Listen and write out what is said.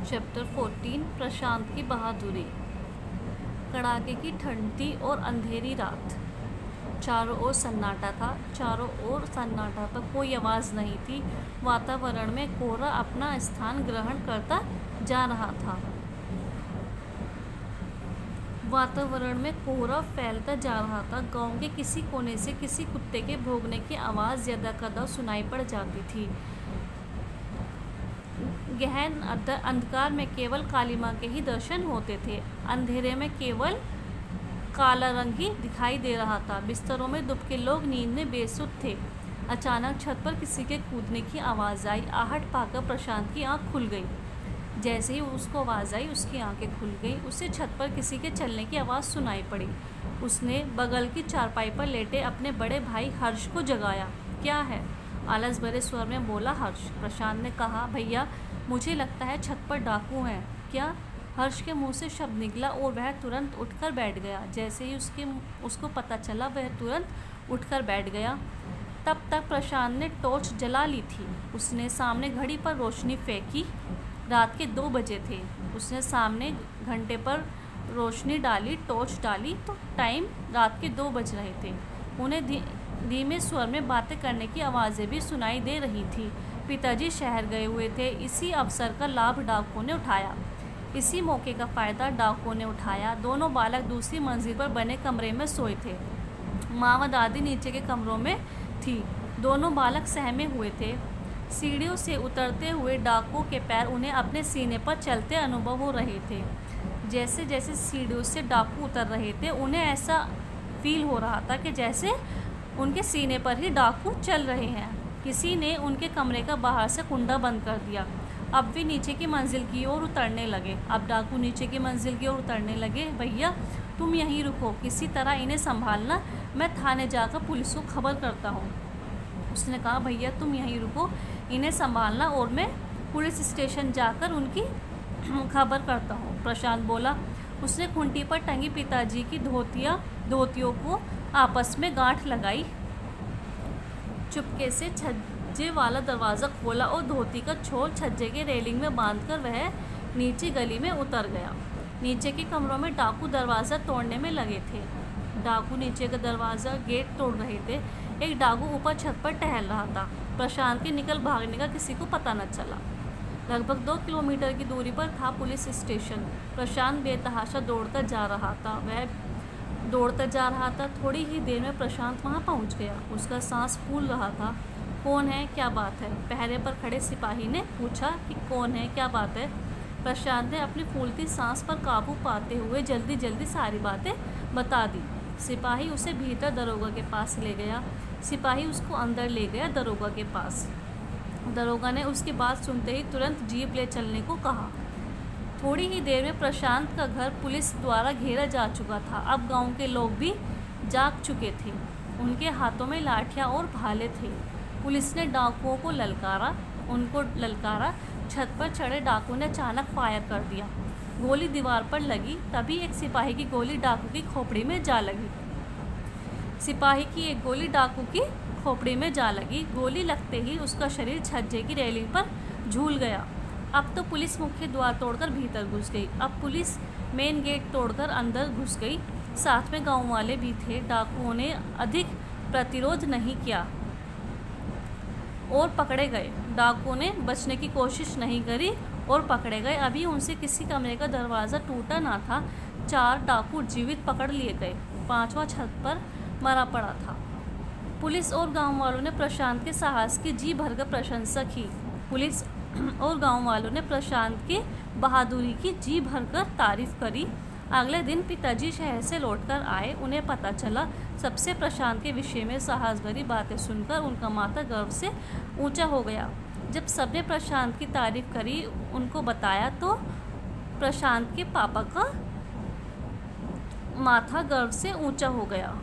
Chapter 14 प्रशांत की बहादुरी। कड़ाके की ठंड थी और अंधेरी रात। चारों ओर सन्नाटा था। चारों ओर सन्नाटा था, कोई आवाज़ नहीं थी। वातावरण में कोहरा अपना स्थान ग्रहण करता जा रहा था। वातावरण में कोहरा फैलता जा रहा था। गांव के किसी कोने से किसी कुत्ते के भौंकने की आवाज़ यदाकदा सुनाई पड़ जाती थी। गहन अंधकार में केवल काली माँ के ही दर्शन होते थे। अंधेरे में केवल काला रंग ही दिखाई दे रहा था। बिस्तरों में दुबके लोग नींद में बेसुध थे। अचानक छत पर किसी के कूदने की आवाज़ आई। आहट पाकर प्रशांत की आंख खुल गई। जैसे ही उसको आवाज़ आई, उसकी आंखें खुल गई। उसे छत पर किसी के चलने की आवाज़ सुनाई पड़ी। उसने बगल की चारपाई पर लेटे अपने बड़े भाई हर्ष को जगाया। क्या है? आलस भरे स्वर में बोला हर्ष। प्रशांत ने कहा, भैया मुझे लगता है छत पर डाकू हैं। क्या? हर्ष के मुंह से शब्द निकला और वह तुरंत उठकर बैठ गया। जैसे ही उसको पता चला, वह तुरंत उठकर बैठ गया। तब तक प्रशांत ने टॉर्च जला ली थी। उसने सामने घड़ी पर रोशनी फेंकी। रात के 2 बजे थे। उसने सामने घंटे पर रोशनी डाली, टॉर्च डाली तो टाइम रात के 2 बज रहे थे। उन्हें धीमे स्वर में बातें करने की आवाज़ें भी सुनाई दे रही थी। पिताजी शहर गए हुए थे। इसी अवसर का लाभ डाकुओं ने उठाया। इसी मौके का फ़ायदा डाकुओं ने उठाया। दोनों बालक दूसरी मंजिल पर बने कमरे में सोए थे। माँ व दादी नीचे के कमरों में थी। दोनों बालक सहमे हुए थे। सीढ़ियों से उतरते हुए डाकुओं के पैर उन्हें अपने सीने पर चलते अनुभव हो रहे थे। जैसे जैसे सीढ़ियों से डाकू उतर रहे थे, उन्हें ऐसा फील हो रहा था कि जैसे उनके सीने पर ही डाकू चल रहे हैं। किसी ने उनके कमरे का बाहर से कुंडा बंद कर दिया। अब वे नीचे की मंजिल की ओर उतरने लगे। अब डाकू नीचे की मंजिल की ओर उतरने लगे। भैया तुम यहीं रुको, किसी तरह इन्हें संभालना, मैं थाने जाकर पुलिस को खबर करता हूँ। उसने कहा, भैया तुम यहीं रुको, इन्हें संभालना और मैं पुलिस स्टेशन जाकर उनकी खबर करता हूँ। प्रशांत बोला। उसने खूंटी पर टंगी पिताजी की धोतियों को आपस में गांठ लगाई। चुपके से छज्जे वाला दरवाज़ा खोला और धोती का छोल छज्जे के रेलिंग में बांधकर वह नीचे गली में उतर गया। नीचे के कमरों में डाकू दरवाज़ा तोड़ने में लगे थे। डाकू नीचे का दरवाज़ा गेट तोड़ रहे थे। एक डाकू ऊपर छत पर टहल रहा था। प्रशांत के निकल भागने का किसी को पता न चला। लगभग 2 किलोमीटर की दूरी पर था पुलिस स्टेशन। प्रशांत बेतहाशा दौड़ता जा रहा था। थोड़ी ही देर में प्रशांत वहां पहुंच गया। उसका सांस फूल रहा था। कौन है? क्या बात है? पहरे पर खड़े सिपाही ने पूछा कि कौन है, क्या बात है? प्रशांत ने अपनी फूलती सांस पर काबू पाते हुए जल्दी जल्दी सारी बातें बता दी। सिपाही उसे भीतर दरोगा के पास ले गया। सिपाही उसको अंदर ले गया दरोगा के पास। दरोगा ने उसकी बात सुनते ही तुरंत जीप ले चलने को कहा। थोड़ी ही देर में प्रशांत का घर पुलिस द्वारा घेरा जा चुका था। अब गांव के लोग भी जाग चुके थे। उनके हाथों में लाठियां और भाले थे। पुलिस ने डाकुओं को ललकारा। छत पर चढ़े डाकू ने अचानक फायर कर दिया। गोली दीवार पर लगी। तभी एक सिपाही की गोली डाकू की खोपड़ी में जा लगी। गोली लगते ही उसका शरीर छज्जे की रेलिंग पर झूल गया। अब तो पुलिस मुख्य द्वार तोड़कर भीतर घुस गई। अब पुलिस मेन गेट तोड़कर अंदर घुस गई। साथ में गांव वाले भी थे। डाकुओं ने अधिक प्रतिरोध नहीं किया और पकड़े गए। डाकुओं ने बचने की कोशिश नहीं करी और पकड़े गए। अभी उनसे किसी कमरे का दरवाज़ा टूटा ना था। 4 डाकू जीवित पकड़ लिए गए। 5वां छत पर मरा पड़ा था। पुलिस और गांव वालों ने प्रशांत के साहस की जी भरकर प्रशंसा की। पुलिस और गांव वालों ने प्रशांत के बहादुरी की जी भरकर तारीफ करी। अगले दिन पिताजी शहर से लौटकर आए। उन्हें पता चला। सबसे प्रशांत के विषय में साहस भरी बातें सुनकर उनका माथा गर्व से ऊंचा हो गया। जब सबने प्रशांत की तारीफ करी, उनको बताया, तो प्रशांत के पापा का माथा गर्व से ऊंचा हो गया।